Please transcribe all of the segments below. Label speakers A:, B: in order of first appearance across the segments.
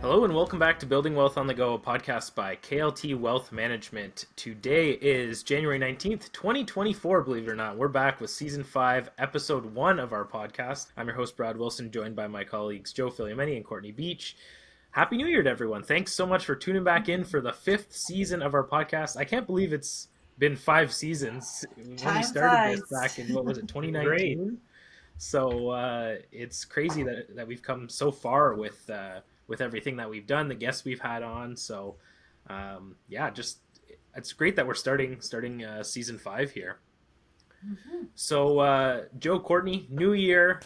A: Hello and welcome back to Building Wealth on the Go, a podcast by KLT Wealth Management. Today is January 19th, 2024, believe it or not. We're back with Season 5, Episode 1 of our podcast. I'm your host, Brad Wilson, joined by my colleagues Joe Filiameni and Courtney Beach. Happy New Year to everyone. Thanks so much for tuning back in for the 5th season of our podcast. I can't believe it's been 5 seasons when we
B: Time
A: started this
B: flies.
A: back in, what was it,
C: Great.
A: 2019? So it's crazy that we've come so far with everything that we've done, the guests we've had on. So yeah, just it's great that we're starting season 5 here.
B: Mhm.
A: So Joe, Courtney, new year,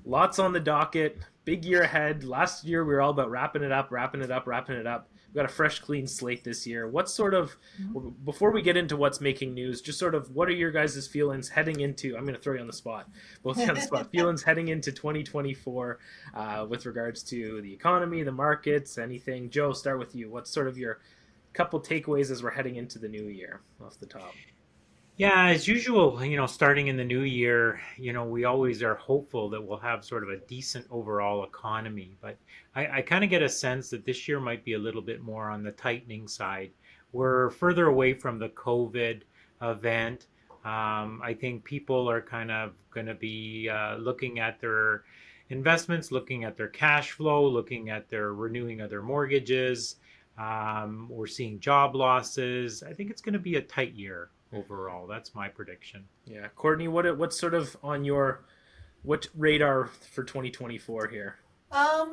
A: lots on the docket, big year ahead. Last year we were all about wrapping it up. We've got a fresh, clean slate this year. What sort of, before we get into what's making news, just sort of what are your guys' feelings heading into, I'm going to throw you on the spot, both on the spot, feelings heading into 2024 with regards to the economy, the markets, anything. Joe, start with you. What's sort of your couple takeaways as we're heading into the new year off the top?
C: Yeah, as usual, starting in the new year, we always are hopeful that we'll have sort of a decent overall economy. But I kind of get a sense that this year might be a little bit more on the tightening side. We're further away from the COVID event. I think people are kind of going to be looking at their investments, looking at their cash flow, looking at their renewing of their mortgages. We're seeing job losses. I think it's going to be a tight year overall. That's my prediction.
A: Yeah, Courtney, what's sort of on your what radar for 2024 here?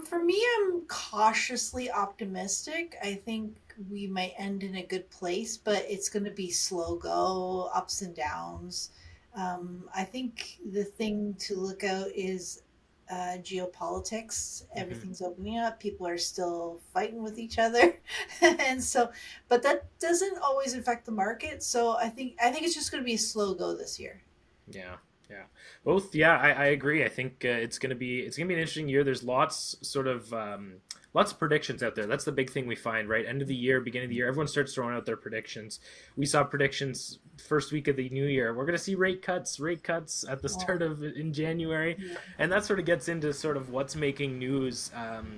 B: For me, I'm cautiously optimistic. I think we might end in a good place, but it's going to be slow go, ups and downs. I think the thing to look out is geopolitics.
A: Mm-hmm.
B: Everything's opening up. People are still fighting with each other, and so, but that doesn't always affect the market. So I think it's just going to be a slow go this year.
A: Yeah, yeah, both. Yeah, I agree. I think it's gonna be an interesting year. There's lots of predictions out there. That's the big thing we find, right? End of the year, beginning of the year, everyone starts throwing out their predictions. We saw predictions first week of the new year. We're gonna see rate cuts at the
B: Oh,
A: start of in January,
B: yeah.
A: and that sort of gets into sort of what's making news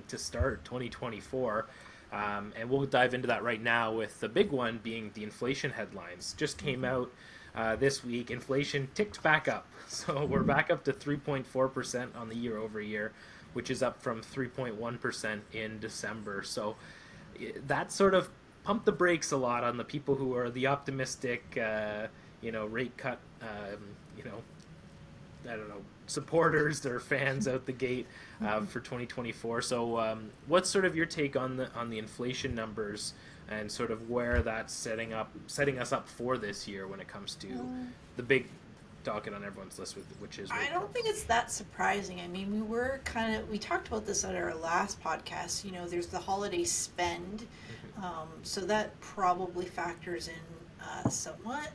A: to start 2024. And we'll dive into that right now with the big one being the inflation headlines. Just came
B: Mhm.
A: out this week. Inflation ticked back up. So we're back up to 3.4% on the year over year, which is up from 3.1% in December. So that sort of pumped the brakes a lot on the people who are the optimistic, rate cut, you know, I don't know, supporters or fans out the gate for 2024. So, what's sort of your take on the inflation numbers and sort of where that's setting us up for this year when it comes to
B: Um,
A: the big docket on everyone's list, which is
B: I
A: rate
B: don't think
A: cuts.
B: it's that surprising. I mean, we talked about this at our last podcast. There's the holiday spend,
A: Hmm.
B: so that probably factors in somewhat.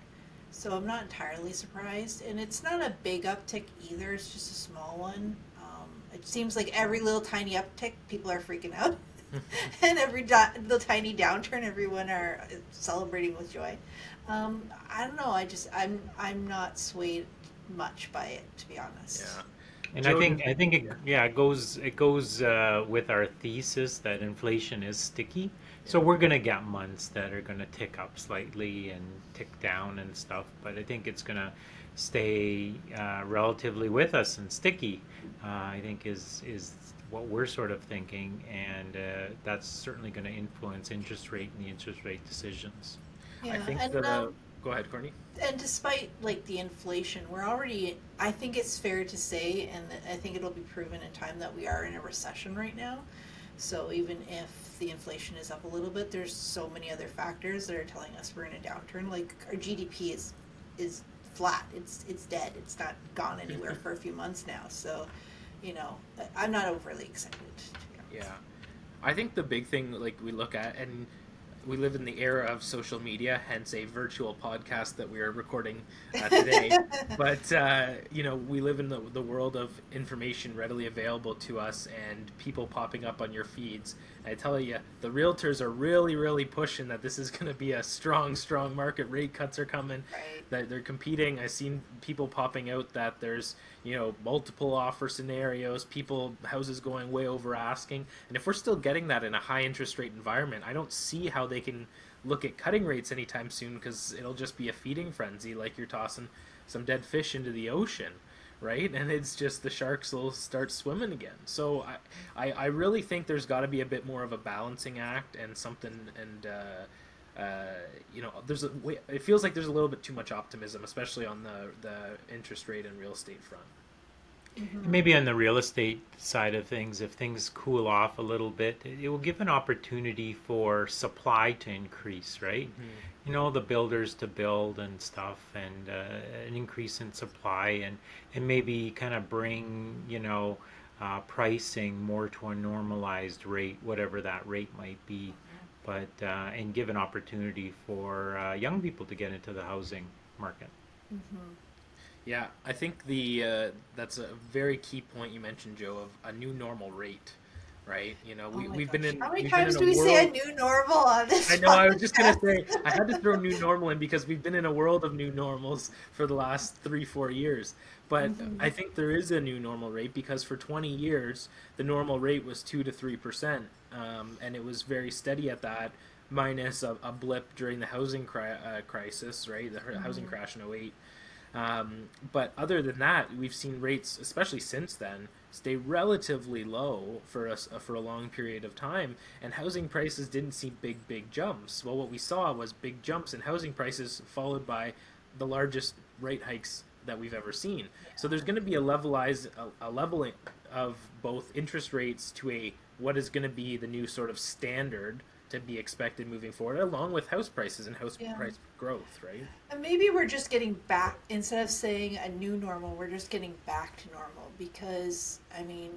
B: So I'm not entirely surprised, and it's not a big uptick either. It's just a small one. It seems like every little tiny uptick, people are freaking out, and every little tiny downturn, everyone are celebrating with joy. I don't know. I'm not swayed much by it, to be honest.
A: Yeah,
C: And I
A: Joe.
C: think I think
A: Yeah,
C: yeah, it goes with our thesis that inflation is sticky.
A: yeah,
C: So we're gonna get months that are gonna tick up slightly and tick down and stuff, but I think it's gonna stay relatively with us and sticky. I think is what we're sort of thinking, and that's certainly going to influence interest rate and the interest rate decisions.
A: I
B: Yeah,
A: think
B: and
A: the go ahead, Courtney.
B: despite like the inflation, we're already. I think it's fair to say, and I think it'll be proven in time that we are in a recession right now. So even if the inflation is up a little bit, there's so many other factors that are telling us we're in a downturn. Like our GDP is flat. It's dead. It's not gone anywhere for a few months now. So, you know, I'm not overly excited, to be honest.
A: Yeah, I think the big thing like we look at and we live in the era of social media, hence a virtual podcast that we are recording today. But we live in the world of information readily available to us, and people popping up on your feeds. And I tell you, the realtors are really, really pushing that this is going to be a strong, strong market. Rate cuts are coming.
B: Right.
A: That they're competing. I've seen people popping out that there's multiple offer scenarios, people houses going way over asking, and if we're still getting that in a high interest rate environment, I don't see how they can look at cutting rates anytime soon, because it'll just be a feeding frenzy, like you're tossing some dead fish into the ocean, right? And it's just the sharks will start swimming again. So I really think there's got to be a bit more of a balancing act and something, and it feels like there's a little bit too much optimism, especially on the interest rate and real estate front.
C: Maybe on the real estate side of things, if things cool off a little bit, it will give an opportunity for supply to increase, right? The builders to build and stuff, and an increase in supply, and maybe kind of bring, pricing more to a normalized rate, whatever that rate might be, but and give an opportunity for young people to get into the housing market.
B: Mm-hmm.
A: Yeah, I think the that's a very key point you mentioned, Joe, of a new normal rate, right?
B: Oh my
A: we've
B: gosh.
A: been in
B: How many
A: we've been
B: times
A: in
B: do
A: a
B: we say a
A: world.
B: new normal on this
A: I know. I was just gonna
B: podcast?
A: say I had to throw new normal in because we've been in a world of new normals for the last 3-4 years. But
B: Hmm.
A: I think there is a new normal rate because for 20 years the normal rate was 2 to 3%, and it was very steady at that, minus a blip during the crisis, right? The housing
B: Hmm.
A: crash in '08. But other than that, we've seen rates, especially since then, stay relatively low for us for a long period of time, and housing prices didn't see big jumps. Well, what we saw was big jumps in housing prices, followed by the largest rate hikes that we've ever seen. So there's going to be a leveling of both interest rates to a what is going to be the new sort of standard to be expected moving forward, along with house prices and house
B: Yeah.
A: price growth, right?
B: And maybe we're just getting back, instead of saying a new normal, we're just getting back to normal because, I mean,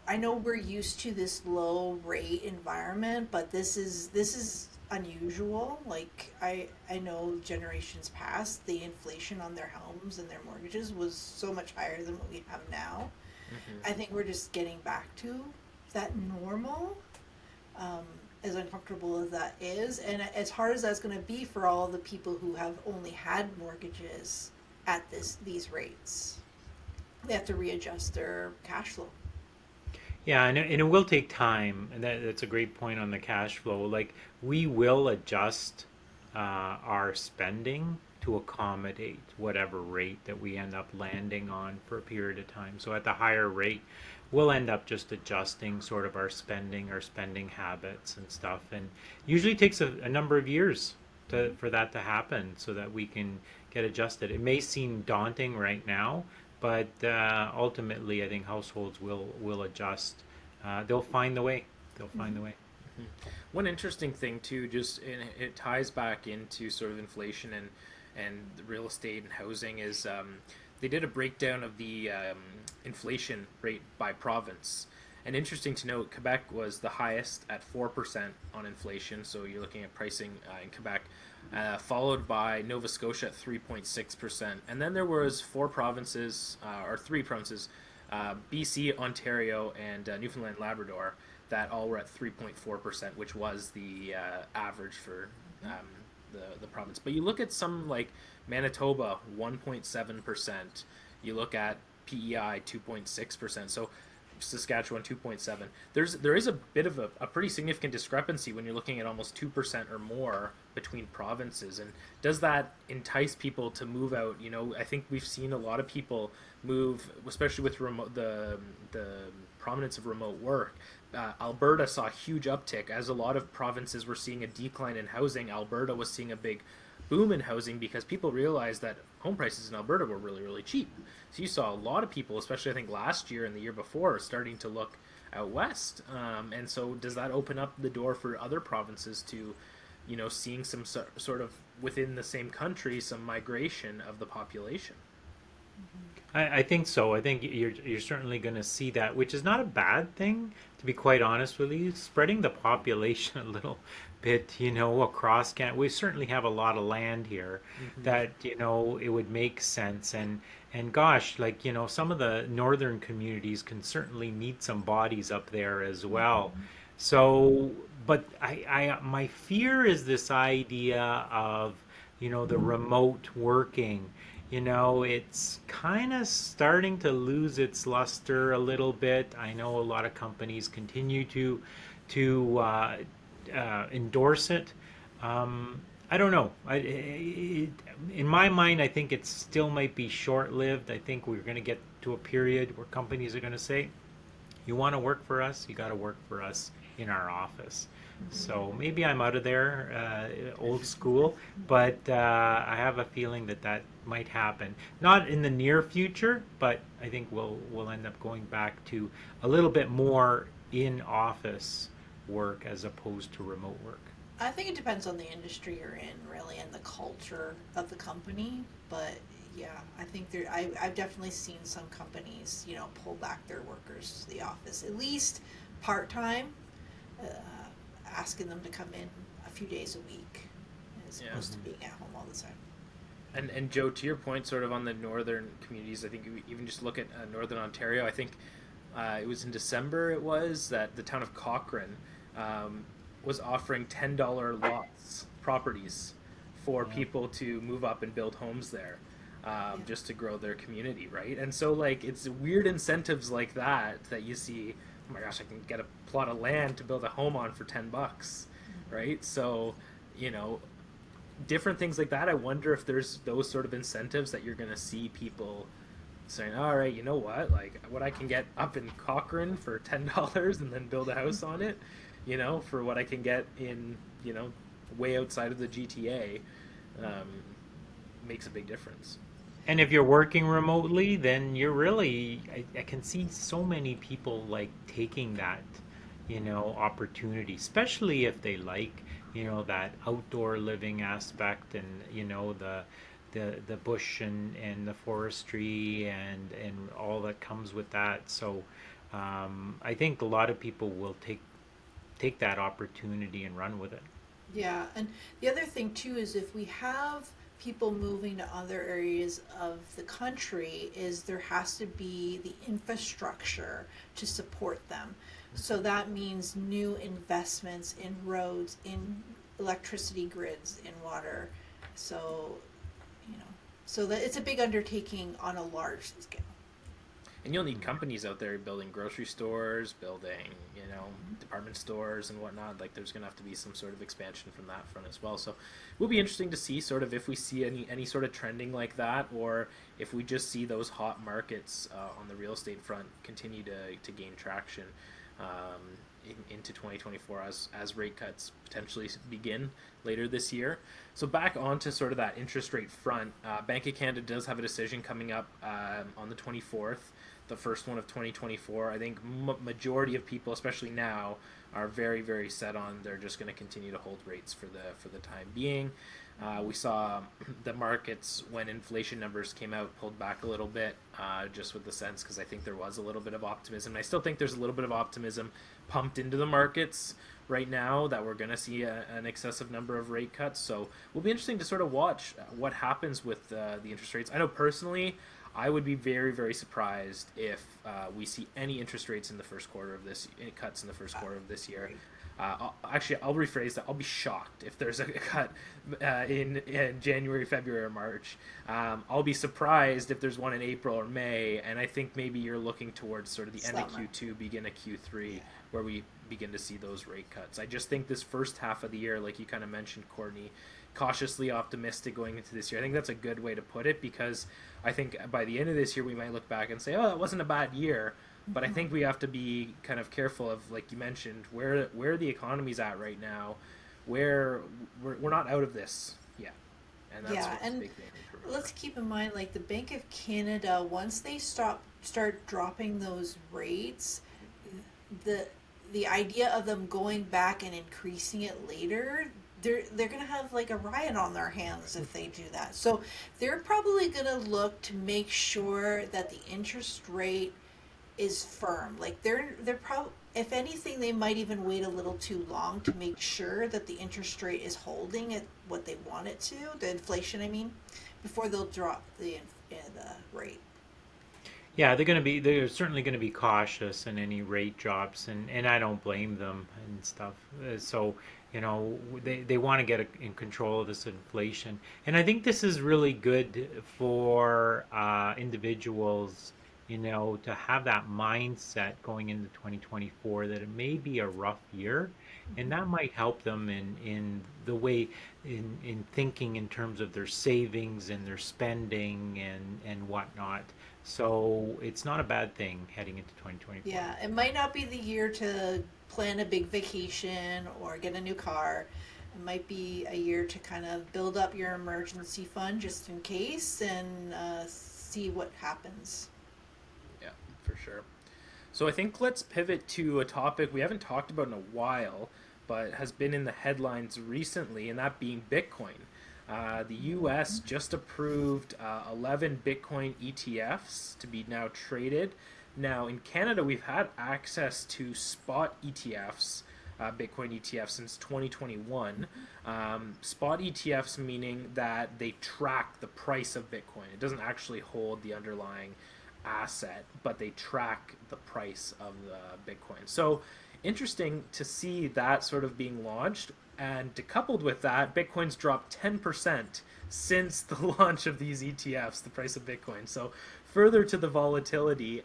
B: I know we're used to this low rate environment, but this is unusual. Like I know generations past, the inflation on their homes and their mortgages was so much higher than what we have now.
A: Hmm.
B: I think we're just getting back to that normal, um, as uncomfortable as that is, and as hard as that's going to be for all the people who have only had mortgages at these rates. They have to readjust their cash flow.
C: Yeah, and it will take time, and that's a great point on the cash flow. Like, we will adjust our spending to accommodate whatever rate that we end up landing on for a period of time. So at the higher rate, we'll end up just adjusting sort of our spending habits and stuff. And usually takes a number of years for that to happen so that we can get adjusted. It may seem daunting right now, but ultimately, I think households will adjust. They'll find the way. They'll find the way.
A: One interesting thing too, and it ties back into sort of inflation and real estate and housing, is they did a breakdown of the inflation rate by province. And interesting to note, Quebec was the highest at 4% on inflation. So you're looking at pricing in Quebec, followed by Nova Scotia at 3.6%. And then there was three provinces, BC, Ontario, and Newfoundland, Labrador, that all were at 3.4%, which was the average for the province. But you look at some like Manitoba, 1.7%. You look at PEI, 2.6%. So Saskatchewan, 2.7. There is a bit of a pretty significant discrepancy when you're looking at almost 2% or more between provinces. And does that entice people to move out? I think we've seen a lot of people move, especially with the prominence of remote work. Alberta saw a huge uptick as a lot of provinces were seeing a decline in housing. Alberta was seeing a big boom in housing because people realized that home prices in Alberta were really, really cheap. So you saw a lot of people, especially I think last year and the year before, starting to look out west. And so does that open up the door for other provinces to, seeing some sort of within the same country, some migration of the population?
C: I think so. I think you're certainly going to see that, which is not a bad thing, to be quite honest with you. Spreading the population a little bit, across Canada. We certainly have a lot of land here
A: Hmm.
C: that, it would make sense. And gosh, like, some of the northern communities can certainly need some bodies up there as well.
B: Mhm.
C: So, but my fear is this idea of, the remote working. It's kind of starting to lose its luster a little bit. I know a lot of companies continue to endorse it. I don't know. In my mind, I think it still might be short-lived. I think we're going to get to a period where companies are going to say, "You want to work for us? You got to work for us in our office."
B: Mhm.
C: So maybe I'm out of there, old school, but I have a feeling that that might happen. Not in the near future, but I think we'll end up going back to a little bit more in office work as opposed to remote work.
B: I think it depends on the industry you're in, really, and the culture of the company. But yeah, I think I've definitely seen some companies, pull back their workers to the office, at least part time, uh, asking them to come in a few days a week as
A: Yeah.
B: opposed to
C: Hmm.
B: being at home all the time.
A: And Joe, to your point, sort of on the northern communities, I think you even just look at northern Ontario. I think it was in December. It was that the town of Cochrane um, was offering $10 lots properties for
C: Yeah.
A: people to move up and build homes there,
B: Yeah.
A: just to grow their community, right? And so like it's weird incentives like that that you see. Oh my gosh, I can get a plot of land to build a home on for $10, right? So you know different things like that. I wonder if there's those sort of incentives that you're going to see people saying, "All right, you know what? Like what I can get up in Cochrane for $10 and then build a house on it, for what I can get in, way outside of the GTA, um, makes a big difference."
C: And if you're working remotely, then you're really, I can see so many people like taking that, opportunity, especially if they like, that outdoor living aspect and, the bush and the forestry and all that comes with that. So I think a lot of people will take that opportunity and run with it.
B: Yeah, and the other thing too is if we have people moving to other areas of the country, is there has to be the infrastructure to support them. So that means new investments in roads, in electricity grids, in water. So, you know, so that it's a big undertaking on a large scale.
A: And you'll need companies out there building grocery stores, building, department stores and whatnot. Like there's going to have to be some sort of expansion from that front as well. So it will be interesting to see sort of if we see any sort of trending like that, or if we just see those hot markets on the real estate front continue to gain traction into 2024 as rate cuts potentially begin later this year. So back onto sort of that interest rate front, Bank of Canada does have a decision coming up on the 24th, the first one of 2024. I think majority of people, especially now, are very very set on they're just going to continue to hold rates for the time being. We saw the markets when inflation numbers came out pulled back a little bit, just with the sense because I think there was a little bit of optimism. And I still think there's a little bit of optimism pumped into the markets right now that we're going to see an excessive number of rate cuts. So will be interesting to sort of watch what happens with the interest rates. I know personally, I would be very, very surprised if we see any interest rates in the first quarter of this cuts in the first quarter of this year. I'll rephrase that. I'll be shocked if there's a cut in January, February, or March. I'll be surprised if there's one in April or May, and I think maybe you're looking towards sort of the end of
B: Summer.
A: Q2, begin of Q3,
B: Yeah.
A: where we begin to see those rate cuts. I just think this first half of the year, like you kind of mentioned, Courtney, cautiously optimistic going into this year. I think that's a good way to put it because I think by the end of this year we might look back and say, "Oh, it wasn't a bad year." But I
B: Mhm.
A: think we have to be kind of careful of, like you mentioned, where the economy's at right now, where we're not out of this yet, and that's
B: Yeah,
A: what's a
B: and
A: big thing to
B: let's
A: remember.
B: keep in mind, like the Bank of Canada, once they start dropping those rates, the the idea of them going back and increasing it later, they're gonna have like a riot on their hands if they do that. So they're probably gonna look to make sure that the interest rate is firm. Like they're probably, if anything, they might even wait a little too long to make sure that the interest rate is holding at what they want it to, the inflation, I mean, before they'll drop the rate.
C: Yeah, they're certainly gonna be cautious in any rate drops, and I don't blame them and stuff. So, they want to get in control of this inflation, and I think this is really good for individuals, to have that mindset going into 2024 that it may be a rough year, and that might help them in the way in thinking in terms of their savings and their spending and whatnot. So it's not a bad thing heading into 2024.
B: Yeah, it might not be the year to plan a big vacation or get a new car. It might be a year to kind of build up your emergency fund just in case and see what happens.
A: Yeah, for sure. So I think let's pivot to a topic we haven't talked about in a while, but has been in the headlines recently, and that being Bitcoin. The US just approved 11 Bitcoin ETFs to be now traded. Now, in Canada, we've had access to spot ETFs, Bitcoin ETFs, since 2021. Spot ETFs meaning that they track the price of Bitcoin. It doesn't actually hold the underlying asset, but they track the price of the Bitcoin. So interesting to see that sort of being launched. And coupled with that, Bitcoin's dropped 10% since the launch of these ETFs, the price of Bitcoin. So further to the volatility,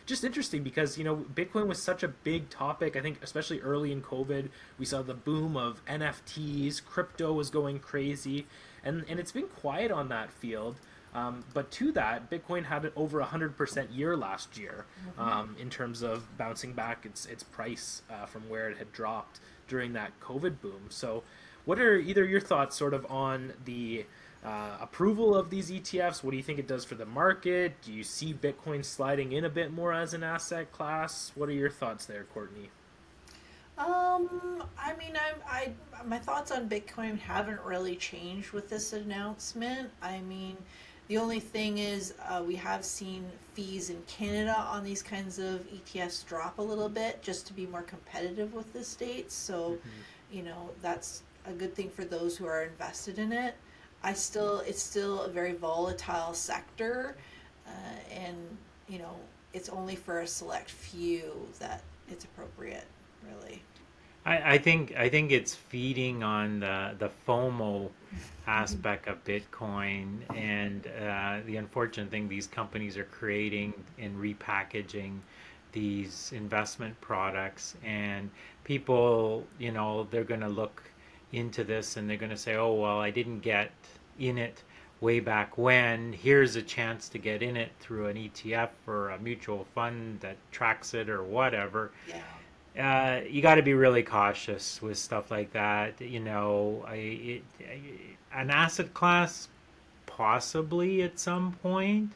A: just interesting because, Bitcoin was such a big topic. I think especially early in COVID, we saw the boom of NFTs, crypto was going crazy, and it's been quiet on that field. But to that, Bitcoin had an over 100% year last year in terms of bouncing back its price from where it had dropped during that COVID boom. So, what are either your thoughts sort of on the approval of these ETFs? What do you think it does for the market? Do you see Bitcoin sliding in a bit more as an asset class? What are your thoughts there, Courtney?
B: I mean, my thoughts on Bitcoin haven't really changed with this announcement. I mean, the only thing is, we have seen fees in Canada on these kinds of ETFs drop a little bit just to be more competitive with the states. So, that's a good thing for those who are invested in it. It's still a very volatile sector, and it's only for a select few that it's appropriate, really.
C: I think it's feeding on the FOMO aspect of Bitcoin, and the unfortunate thing these companies are creating and repackaging these investment products, and people, they're going to look into this and they're going to say, oh, well, I didn't get in it way back when. Here's a chance to get in it through an ETF or a mutual fund that tracks it or whatever.
B: Yeah.
C: You got to be really cautious with stuff like that. An asset class, possibly at some point.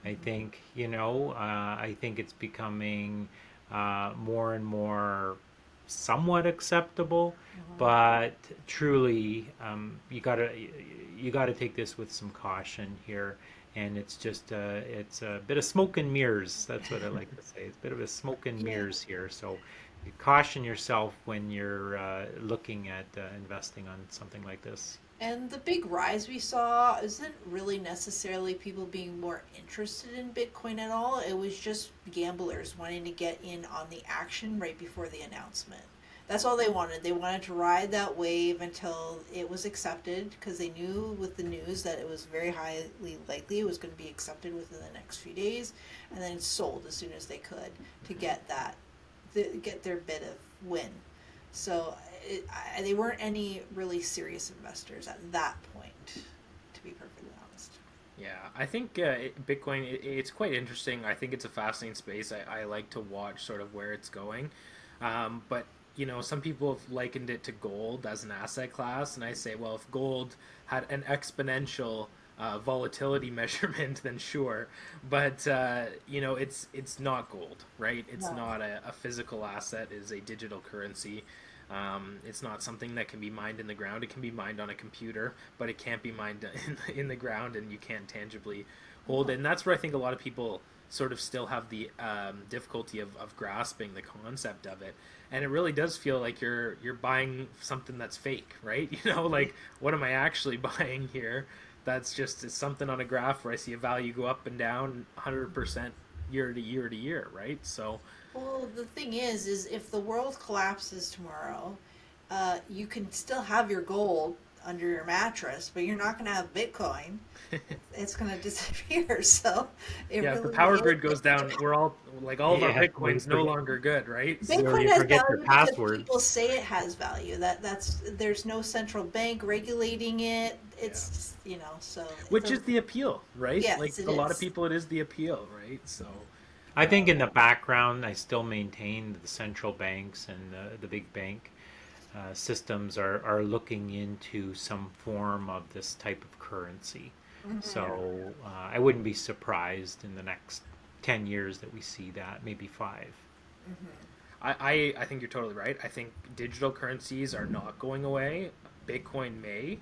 C: I think, I think it's becoming more and more somewhat acceptable, but truly, you gotta take this with some caution here. And it's just it's a bit of smoke and mirrors. That's what I like to say. It's a bit of a smoke and
B: Yeah.
C: mirrors here. So you caution yourself when you're looking at investing on something like this.
B: And the big rise we saw isn't really necessarily people being more interested in Bitcoin at all. It was just gamblers wanting to get in on the action right before the announcement. That's all they wanted. They wanted to ride that wave until it was accepted because they knew with the news that it was very highly likely it was going to be accepted within the next few days, and then sold as soon as they could to get get their bit of win. So they weren't any really serious investors at that point, to be perfectly honest.
A: Yeah, I think Bitcoin, it's quite interesting. I think it's a fascinating space. I like to watch sort of where it's going. But, some people have likened it to gold as an asset class. And I say, well, if gold had an exponential volatility measurement, then sure. But, it's not gold, right? It's
B: No.
A: not a physical asset. It is a digital currency. It's not something that can be mined in the ground. It can be mined on a computer, but it can't be mined in the ground, and you can't tangibly hold it. And that's where I think a lot of people sort of still have the difficulty of grasping the concept of it. And it really does feel like you're buying something that's fake, right? Like what am I actually buying here? That's just it's something on a graph where I see a value go up and down 100% year to year to year, right? So
B: Well, the thing is if the world collapses tomorrow, you can still have your gold under your mattress, but you're not going to have Bitcoin. It's going to disappear. So it
A: yeah, if the
B: really
A: power
B: is.
A: grid goes down, we're all like all of our
C: Yeah, where you
A: Bitcoin's no
C: forget,
A: longer good, right?
C: where
B: Bitcoin
C: you
B: has
C: forget your
B: value because people
C: passwords.
B: say it has value. That's there's no central bank regulating it.
A: Yeah.
B: It's just, so it's
A: Which
B: a
A: is the appeal, right? Like
B: yes, it
A: a lot of
B: is.
A: people, it is the appeal, right? So,
C: I think in
A: um,
C: the background, I still maintain that the central banks and the big bank systems are looking into some form of this type of currency.
B: Hmm.
C: So I wouldn't be surprised in the next 10 years that we see that, maybe five.
B: Hmm.
A: I think you're totally right. I think digital currencies are not going away. Bitcoin may.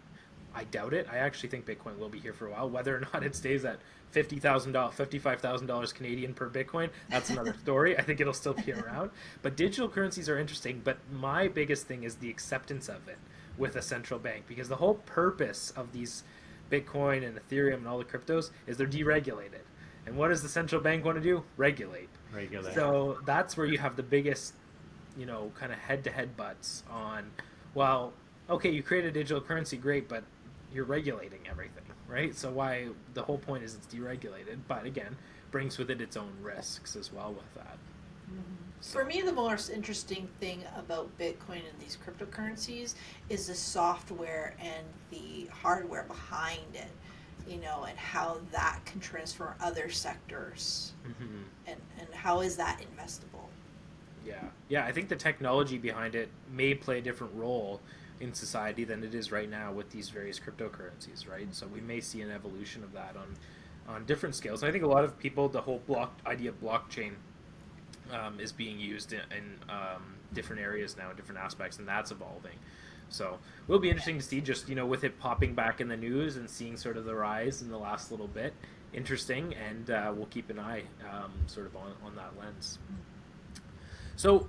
A: I doubt it. I actually think Bitcoin will be here for a while. Whether or not it stays at $50,000, $55,000 Canadian per Bitcoin, that's another story. I think it'll still be around. But digital currencies are interesting. But my biggest thing is the acceptance of it with a central bank, because the whole purpose of these Bitcoin and Ethereum and all the cryptos is they're deregulated. And what does the central bank want to do? Regulate.
C: Regulate.
B: Yeah.
A: So that's where you have the biggest, kind of head-to-head butts on, well, okay, you create a digital currency, great, but you're regulating everything, right? So why the whole point is it's deregulated, but again, brings with it its own risks as well with that. So
B: For me, the most interesting thing about Bitcoin and these cryptocurrencies is the software and the hardware behind it, and how that can transform other sectors,
A: mhm.
B: and how is that investable?
A: Yeah, I think the technology behind it may play a different role in society than it is right now with these various cryptocurrencies, right? So we may see an evolution of that on different scales. And I think a lot of people, the whole block idea of blockchain is being used in different areas now, in different aspects, and that's evolving. So it will be interesting to see, just with it popping back in the news and seeing sort of the rise in the last little bit. Interesting, and we'll keep an eye sort of on that lens. So,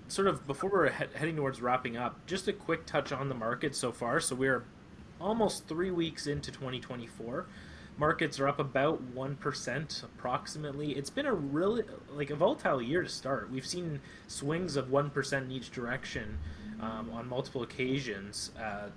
A: sort of before we're heading towards wrapping up, just a quick touch on the market so far. So we're almost 3 weeks into 2024. Markets are up about 1% approximately. It's been a really like a volatile year to start. We've seen swings of 1% in each direction on multiple occasions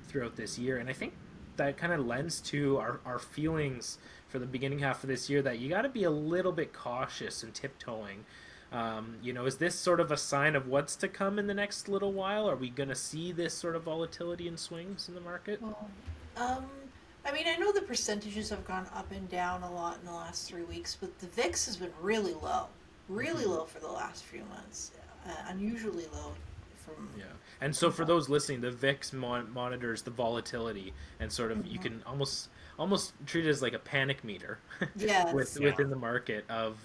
A: throughout this year, and I think that kind of lends to our feelings for the beginning half of this year that you got to be a little bit cautious and tiptoeing. Is this sort of a sign of what's to come in the next little while? Are we going to see this sort of volatility and swings in the market?
B: Well, um, I mean, I know the percentages have gone up and down a lot in the last 3 weeks, but the VIX has been really
A: Hmm.
B: low for the last few months, unusually low from.
A: Yeah. And so for those listening, the VIX monitors the volatility, and sort of you
B: Mhm.
A: can almost treat it as like a panic meter
B: Yes.
C: Yeah.
A: within the market of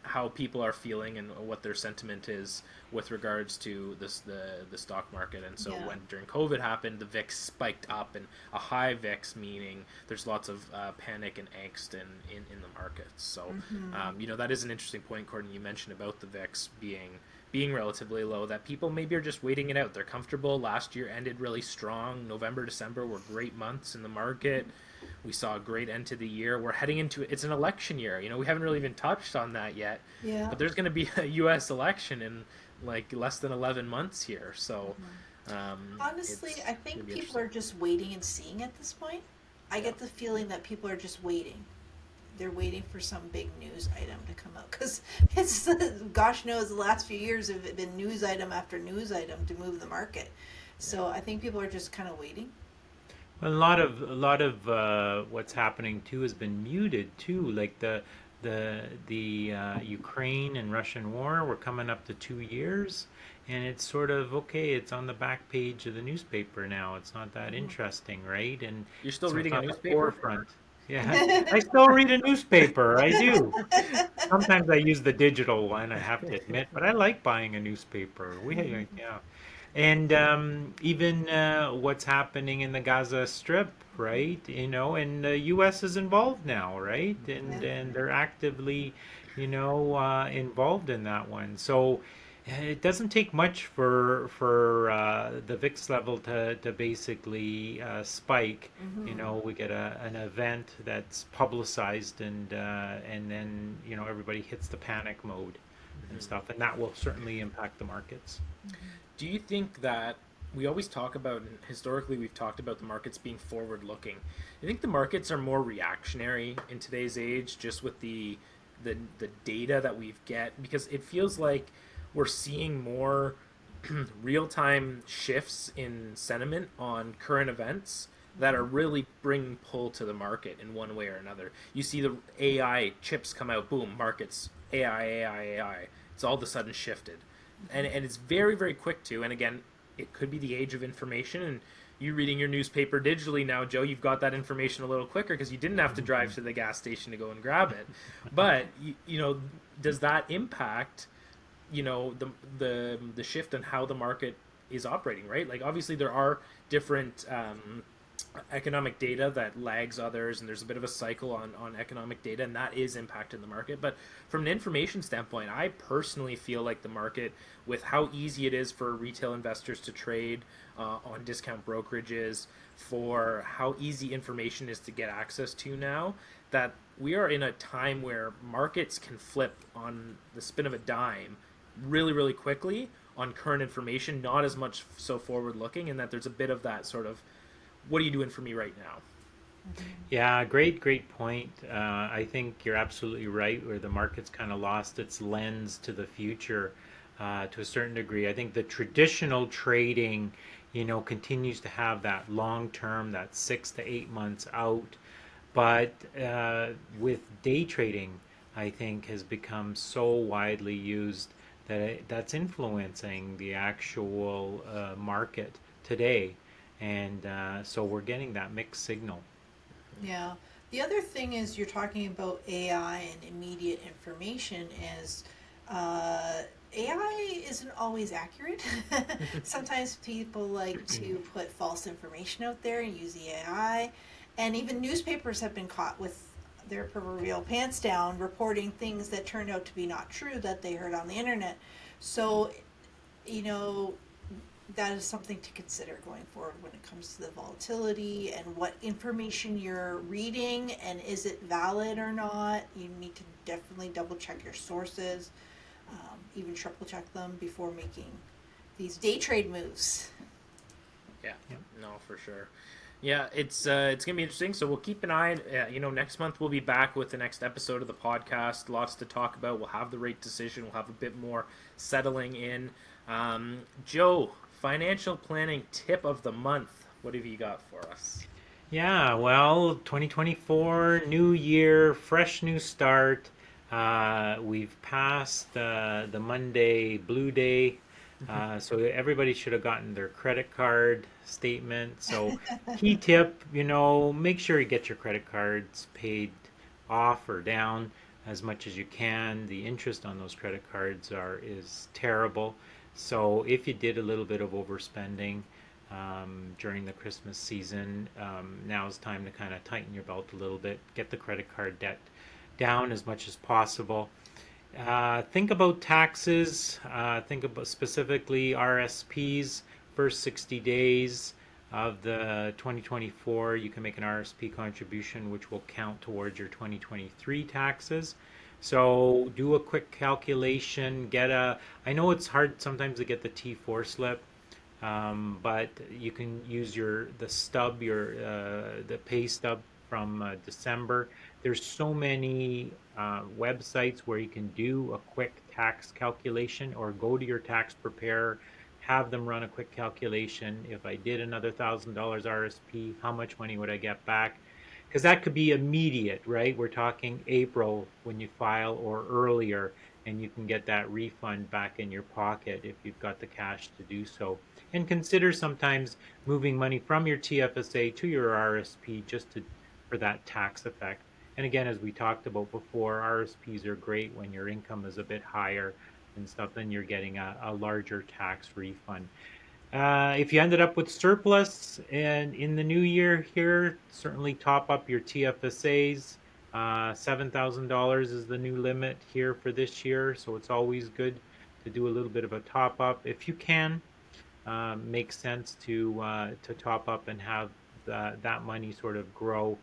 A: how people are feeling and what their sentiment is with regards to the stock market. And so
B: Yeah.
A: when during COVID happened, the VIX spiked up, and a high VIX meaning there's lots of panic and angst in the markets. So
B: Hmm.
A: that is an interesting point, Courtney. You mentioned about the VIX being relatively low, that people maybe are just waiting it out. They're comfortable. Last year ended really strong. November, December were great months in the market. We saw a great end to the year. We're heading into it's an election year. We haven't really even touched on that yet,
B: Yeah.
A: but there's going to be a U.S. election in like less than 11 months here. So
B: Honestly,
A: it's
B: I
A: going to
B: think
A: be
B: people
A: interesting.
B: are just waiting and seeing at this point. I
A: Yeah.
B: get the feeling that people are just waiting. They're waiting for some big news item to come out because it's gosh knows the last few years have been news item after news item to move the market.
A: Yeah.
B: So I think people are just kind of waiting.
C: A lot of what's happening too has been muted too. Like the Ukraine and Russian war, we're coming up to 2 years, and it's sort of okay. It's on the back page of the newspaper now. It's not that interesting, right? And
A: You're still
C: so it's
A: reading a
C: not the
A: newspaper?
C: forefront. Yeah, I still read a newspaper. I do. Sometimes I use the digital one, I have to admit, but I like buying a newspaper. Yeah. And even what's happening in the Gaza Strip, right? And the U.S. is involved now, right? And
B: Yeah.
C: and they're actively involved in that one. So it doesn't take much for the VIX level to basically spike.
B: Mm-hmm.
C: We get an event that's publicized, and then everybody hits the panic mode and
A: Mhm.
C: stuff, and that will certainly impact the markets.
A: Do you think that we always talk about, and historically we've talked about the markets being forward looking? I think the markets are more reactionary in today's age, just with the data that we get, because it feels like we're seeing more real time shifts in sentiment on current events that are really bringing pull to the market in one way or another. You see the AI chips come out, boom, markets, AI, AI, AI. It's all of a sudden shifted. And it's very, very quick too. And again, it could be the age of information. And you reading your newspaper digitally now, Joe, you've got that information a little quicker because you didn't have to drive to the gas station to go and grab it. But, does that impact the shift on how the market is operating, right? Like obviously there are different economic data that lags others, and there's a bit of a cycle on economic data, and that is impacting the market. But from an information standpoint, I personally feel like the market, with how easy it is for retail investors to trade on discount brokerages, for how easy information is to get access to now, that we are in a time where markets can flip on the spin of a dime really, really quickly on current information, not as much so forward looking, and that there's a bit of that sort of, what are you doing for me right now?
C: Yeah, great point. I think you're absolutely right, where the market's kind of lost its lens to the future to a certain degree. I think the traditional trading, continues to have that long term, that 6 to 8 months out. But with day trading, I think has become so widely used that that's influencing the actual market today. And so we're getting that mixed signal.
B: Yeah. The other thing is you're talking about AI and immediate information is uh, AI isn't always accurate. Sometimes people like to put false information out there and use the AI. And even newspapers have been caught with their proverbial pants down reporting things that turned out to be not true that they heard on the internet. So, you know, that is something to consider going forward when it comes to the volatility and what information you're reading and is it valid or not. You need to definitely double check your sources, even triple check them before making these day trade moves.
A: Yeah,
C: Yeah.
A: no, for sure. Yeah, it's gonna be interesting. So we'll keep an eye. Next month we'll be back with the next episode of the podcast. Lots to talk about. We'll have the rate decision. We'll have a bit more settling in. Joe, financial planning tip of the month. What have you got for us?
C: Yeah, well, 2024, new year, fresh new start. We've passed the Monday Blue Day, so everybody should have gotten their credit card statement. So, key tip, make sure you get your credit cards paid off or down as much as you can. The interest on those credit cards is terrible. So, if you did a little bit of overspending, during the Christmas season. Now's time to kind of tighten your belt a little bit, get the credit card debt down as much as possible. Think about taxes. Think about specifically RSPs. First 60 days of the 2024, you can make an RSP contribution, which will count towards your 2023 taxes. So do a quick calculation. I know it's hard sometimes to get the T4 slip, but you can use the stub, the pay stub from December. There's so many websites where you can do a quick tax calculation, or go to your tax preparer, have them run a quick calculation. If I did another $1,000 RSP, how much money would I get back? Because that could be immediate, right? We're talking April when you file, or earlier, and you can get that refund back in your pocket if you've got the cash to do so. And consider sometimes moving money from your TFSA to your RSP for that tax effect. And again, as we talked about before, RSPs are great when your income is a bit higher and stuff, then you're getting a larger tax refund. If you ended up with surplus and in the new year here, certainly top up your TFSAs. $7,000 is the new limit here for this year, so it's always good to do a little bit of a top up if you can. Makes sense to top up and have that money sort of grow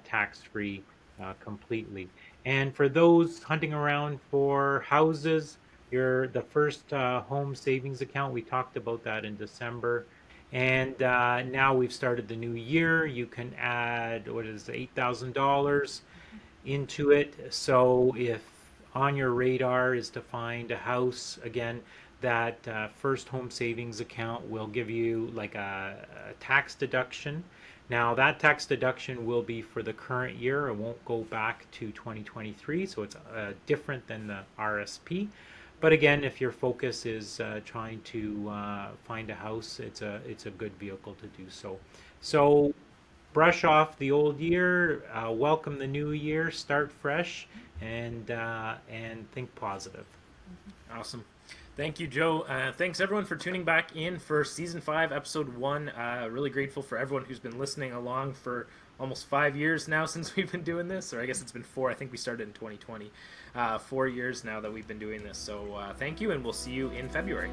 C: tax free completely. And for those hunting around for houses, the first home savings account, we talked about that in December. And now we've started the new year. You can add, what is it, $8,000 into it. So if on your radar is to find a house, again, that first home savings account will give you like a tax deduction. Now that tax deduction will be for the current year. It won't go back to 2023, so it's different than the RSP. But again, if your focus is trying to find a house, it's a good vehicle to do so. So brush off the old year, welcome the new year, start fresh, and think positive.
A: Awesome. Thank you, Joe. Thanks everyone for tuning back in for season 5, episode 1. Really grateful for everyone who's been listening along for almost 5 years now since we've been doing this, or I guess it's been 4. I think we started in 2020. 4 years now that we've been doing this. So thank you, and we'll see you in February.